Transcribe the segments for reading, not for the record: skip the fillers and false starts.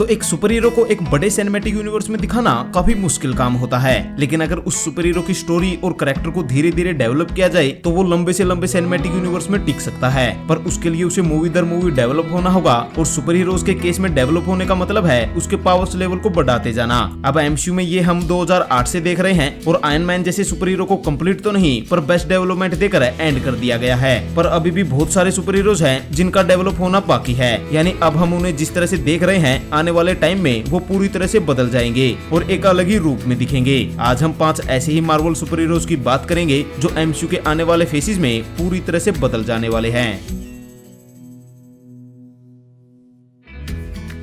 तो एक super hero को एक बड़े सिनेमैटिक यूनिवर्स में दिखाना काफी मुश्किल काम होता है, लेकिन अगर उस सुपर हीरो की स्टोरी और कैरेक्टर को धीरे धीरे डेवलप किया जाए तो वो लंबे से लंबे सिनेमैटिक यूनिवर्स में टिक सकता है। पर उसके लिए उसे मूवी दर मूवी डेवलप होना होगा, और सुपर हीरोज के केस में डेवलप होने का मतलब है उसके पावर्स लेवल को बढ़ाते जाना। अब एमसीयू में ये हम 2008 से देख रहे हैं, और आयरन मैन जैसे सुपर हीरो को कंप्लीट तो नहीं पर बेस्ट डेवलपमेंट देकर एंड कर दिया गया है। पर अभी भी बहुत सारे सुपर हीरोज हैं जिनका डेवलप होना बाकी है, यानी अब हम उन्हें जिस तरह से देख रहे हैं आने वाले टाइम में वो पूरी तरह से बदल जाएंगे और एक अलग ही रूप में दिखेंगे। आज हम 5 ऐसे ही मार्वल सुपर हीरोज की बात करेंगे जो एमसीयू के आने वाले फेसेस में पूरी तरह से बदल जाने वाले हैं।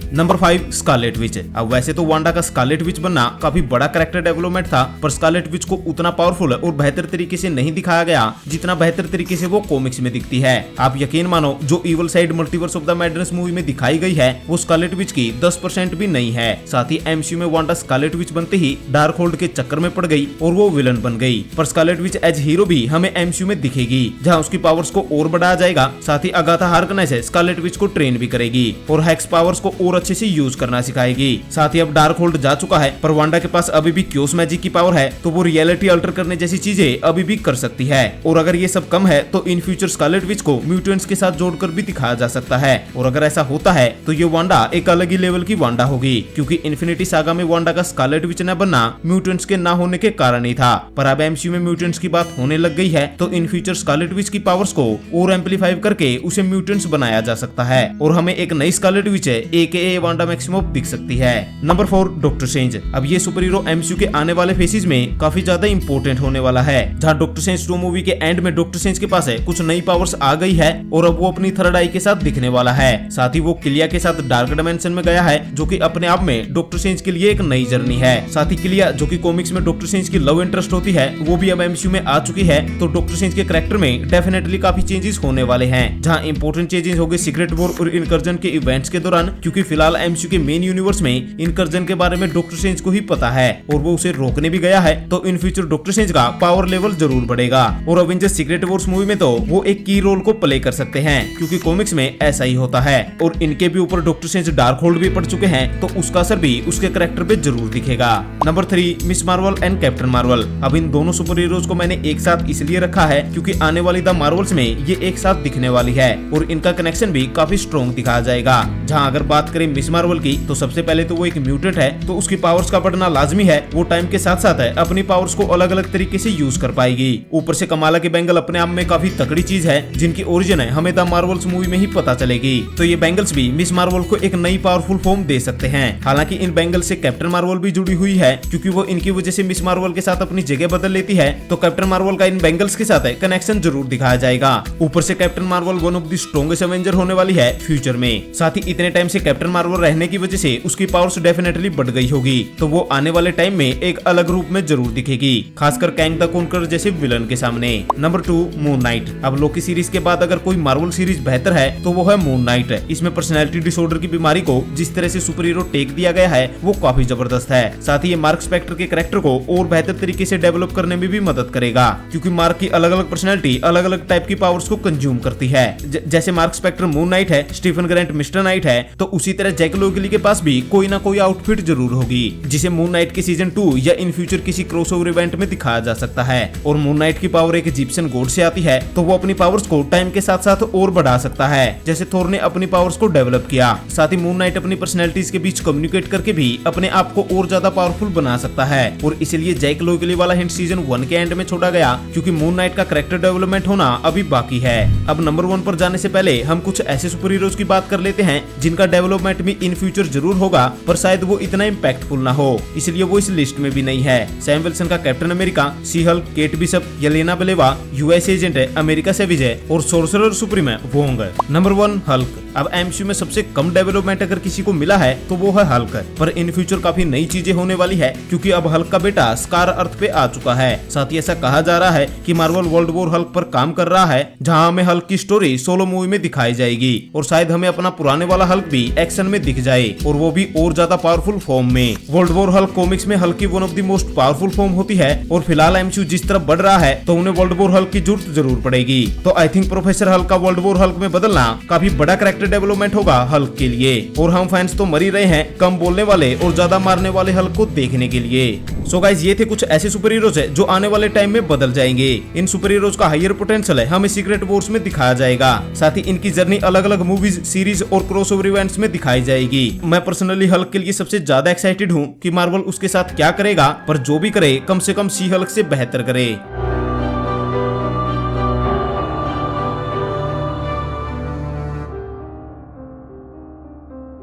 Number 5, Scarlet Witch. अब वैसे तो वांडा का स्कारलेट विच बनना काफी बड़ा कैरेक्टर डेवलपमेंट था, पर स्कारलेट विच को उतना पावरफुल और बेहतर तरीके से नहीं दिखाया गया जितना बेहतर तरीके से वो कॉमिक्स में दिखती है। आप यकीन मानो, जो evil side multiverse of the madness movie में दिखाई गई है वो स्कारलेट विच की 10% भी नहीं है। साथ ही एमसीयू में वांडा स्कारलेट विच बनते ही डार्क होल्ड के चक्कर में पड़ गई और वो विलन बन गई। पर स्कारलेट विच एज हीरो भी हमें एमसीयू में दिखेगी, जहाँ उसकी पावर्स को और बढ़ाया जाएगा। साथ ही अगाथा हार्कनेस स्कारलेट विच को ट्रेन भी करेगी और हेक्स पावर्स को और अच्छे से यूज करना सिखाएगी। साथ ही अब डार्क होल्ड जा चुका है, पर वांडा के पास अभी भी क्योस मैजिक की पावर है, तो वो रियलिटी अल्टर करने जैसी चीजें अभी भी कर सकती है। और अगर ये सब कम है तो इन फ्यूचर स्कारलेट विच को म्यूटेंट्स के साथ जोड़कर भी दिखाया जा सकता है। और अगर ऐसा होता है तो ये वांडा एक अलग ही लेवल की वांडा होगी, क्योंकि इन्फिनिटी सागा में वांडा का स्कारलेट विच न बनना म्यूटेंट्स के ना होने के कारण ही था। पर अब एमसीयू में म्यूटेंट्स की बात होने लग गई है, तो इन फ्यूचर स्कारलेट विच की पावर्स को और एम्पलीफाई करके उसे म्यूटेंट्स बनाया जा सकता है, और हमें एक नई Scarlet Witch AKA Wanda maximum दिख सकती है। Number 4, doctor strange. अब ये सुपर हीरो एमसीयू के आने वाले फेसेस में काफी ज्यादा इंपॉर्टेंट होने वाला है, जहाँ डॉक्टर स्ट्रेंज 2 मूवी के एंड में डॉक्टर स्ट्रेंज के पास है कुछ नई पावर्स आ गई है, और अब वो अपनी थर्ड आई के साथ दिखने वाला है। साथ ही वो किलिया के साथ डार्क डायमेंशन में गया है, जो कि अपने आप में डॉक्टर स्ट्रेंज के लिए एक नई जर्नी है। साथ ही किलिया, जो कि कॉमिक्स में डॉक्टर स्ट्रेंज की लव इंटरेस्ट होती है, वो भी अब एमसीयू में आ चुकी है। तो डॉक्टर स्ट्रेंज के कैरेक्टर में डेफिनेटली काफी चेंजेस होने वाले हैं, जहाँ इंपॉर्टेंट चेंजेस होंगे सीक्रेट वॉर और इनकर्जन के इवेंट्स के दौरान, क्योंकि फिलहाल एमसीयू के मेन यूनिवर्स में इनकर्जन के बारे में डॉक्टर स्ट्रेंज को ही पता है और वो उसे रोकने भी गया है। तो इन फ्यूचर डॉक्टर स्ट्रेंज का पावर लेवल जरूर बढ़ेगा, और अवेंजर्स सीक्रेट वॉर्स मूवी में तो वो एक की रोल को प्ले कर सकते हैं, क्योंकि कॉमिक्स में ऐसा ही होता है। और इनके भी ऊपर डॉक्टर स्ट्रेंज डार्क होल्ड भी पड़ चुके हैं, तो उसका असर भी उसके कैरेक्टर पे जरूर दिखेगा। Number 3, miss Marvel and captain Marvel. अब इन दोनों सुपर हीरोज को मैंने एक साथ इसलिए रखा है क्योंकि आने वाली द मार्वल्स में ये एक साथ दिखने वाली है, और इनका कनेक्शन भी काफी स्ट्रॉन्ग दिखाया जाएगा। जहाँ अगर बात करें मिस मार्वल की, तो सबसे पहले तो वो एक म्यूटेंट है, तो उसकी पावर्स का बढ़ना लाजमी है। वो टाइम के साथ साथ है अपनी पावर्स को अलग अलग तरीके से यूज कर पाएगी। ऊपर से कमाला की बैंगल अपने आप में काफी तकड़ी चीज है, जिनकी ओरिजिन है हमें द मार्वल्स मूवी में ही पता चलेगी। तो ये बैंगल्स भी मिस मार्वल को एक नई पावरफुल फॉर्म दे सकते हैं। हालांकि इन बैंगल से कैप्टन मार्वल भी जुड़ी हुई है, क्योंकि वो इनकी वजह से मिस मार्वल के साथ अपनी जगह बदल लेती है, तो कैप्टन मार्वल का इन बैंगल्स के साथ कनेक्शन जरूर दिखाया जाएगा। ऊपर से captain Marvel one of the strongest Avenger होने वाली है फ्यूचर में। साथ ही इतने टाइम से कैप्टन मार्वल रहने की वजह से उसकी पावर्स डेफिनेटली बढ़ गई होगी, तो वो आने वाले टाइम में एक अलग रूप में जरूर दिखेगी, खासकर कैंग द कॉन्करर जैसे विलन के सामने। Number 2, moon night. अब लोकी सीरीज के बाद अगर कोई मार्वल सीरीज बेहतर है तो वो है मून नाइट। इसमें पर्सनैलिटी डिसऑर्डर की बीमारी को जिस तरह से सुपर हीरो टेक दिया गया है वो काफी जबरदस्त है। साथ ही ये मार्क स्पेक्टर के कैरेक्टर को और बेहतर तरीके से डेवलप करने में भी मदद करेगा, क्योंकि मार्क की अलग अलग पर्सनैलिटी अलग अलग टाइप की पावर्स को कंज्यूम करती है। जैसे मार्क स्पेक्टर मून नाइट है, स्टीफन ग्रेंट मिस्टर नाइट है, तो उसी तरह जैक लोगली के पास भी कोई ना कोई आउटफिट जरूर होगी, जिसे मून नाइट के सीजन 2 या इन फ्यूचर किसी क्रॉसओवर इवेंट में दिखाया जा सकता है। और मून नाइट की पावर एक इजिप्शियन गॉड से आती है, तो वो अपनी पावर्स को टाइम के साथ साथ और बढ़ा सकता है, जैसे थोर ने अपनी पावर्स को डेवलप किया। साथ ही मून नाइट अपनी पर्सनैलिटीज के बीच कम्युनिकेट करके भी अपने आप को और ज्यादा पावरफुल बना सकता है, और इसीलिए जैक लोगली वाला हिंट सीजन 1 के एंड में छोड़ा गया, क्योंकि मून नाइट का कैरेक्टर डेवलपमेंट होना अभी बाकी है। अब नंबर 1 पर जाने से पहले हम कुछ ऐसे सुपर हीरोज की बात कर लेते हैं जिनका डेवलपमेंट भी इन फ्यूचर जरूर होगा, पर शायद वो इतना इम्पैक्टफुल ना हो, इसलिए वो इस लिस्ट में भी नहीं है। सैम विल्सन का captain America, She Hulk, Kate Bishop, Yelena Belova US agent है, अमेरिका सेविज है, और सोर्सरर सुप्रीम है वोंग। Number 1, Hulk. अब एमसीयू में सबसे कम डेवलपमेंट अगर किसी को मिला है तो वो है हल्क, पर इन फ्यूचर काफी नई चीजें होने वाली है, क्योंकि अब हल्क का बेटा स्कार अर्थ पे आ चुका है। साथ ही ऐसा कहा जा रहा है कि मार्वल वर्ल्ड वॉर हल्क पर काम कर रहा है, जहां हमें हल्क की स्टोरी सोलो मूवी में दिखाई जाएगी, और शायद हमें अपना पुराने वाला हल्क भी एक्शन में दिख जाए, और वो भी और ज्यादा पावरफुल फॉर्म में। वर्ल्ड वॉर हल्क कॉमिक्स में हल्क की one of the most powerful form होती है, और फिलहाल एमसीयू जिस तरफ बढ़ रहा है तो उन्हें वर्ल्ड वॉर हल्क की जरूरत जरूर पड़ेगी। तो आई थिंक प्रोफेसर हल्क का वर्ल्ड वॉर हल्क में बदलना काफी बड़ा कैरेक्टर डेवलपमेंट होगा हल्क के लिए, और हम फैंस तो मर ही रहे हैं कम बोलने वाले और ज्यादा मारने वाले हल्क को देखने के लिए। सो गाइस, ये थे कुछ ऐसे सुपर हीरोज है जो आने वाले टाइम में बदल जाएंगे। इन सुपर हीरोज का हायर पोटेंशियल है हमें सीक्रेट वॉर्स में दिखाया जाएगा, साथ ही इनकी जर्नी अलग अलग मूवीज, सीरीज और क्रॉसओवर इवेंट्स में दिखाई जाएगी। मैं पर्सनली हल्क के लिए सबसे ज्यादा एक्साइटेड हूँ कि मार्वल उसके साथ क्या करेगा, पर जो भी करे कम से कम सी हल्क से बेहतर करे।